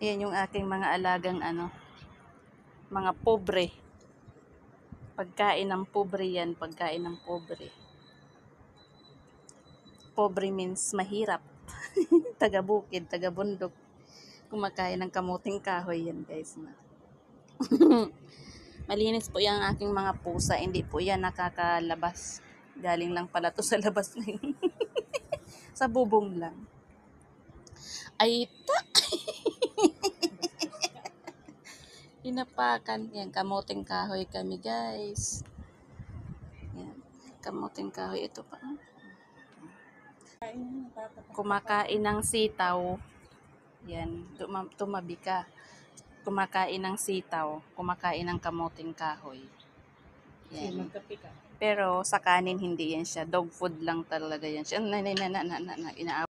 Yan yung aking mga alagang mga pobre. Pagkain ng pobre yan, pagkain ng pobre. Pobre means mahirap. Taga-bukid, taga-bundok. Kumakain ng kamuting kahoy yan, guys. Malinis po yung aking mga pusa, hindi po yan nakakalabas. Galing lang pala to sa labas na yun. Sa bubong lang. Ay, inapakan. Yan, kamuting kahoy kami, guys. Yan, kamuting kahoy. Ito pa. Kumakain ng sitaw. Yan, tumabi ka. Kumakain ng sitaw. Kumakain ng kamuting kahoy. Yan. Pero sa kanin hindi yan siya. Dog food lang talaga yan siya.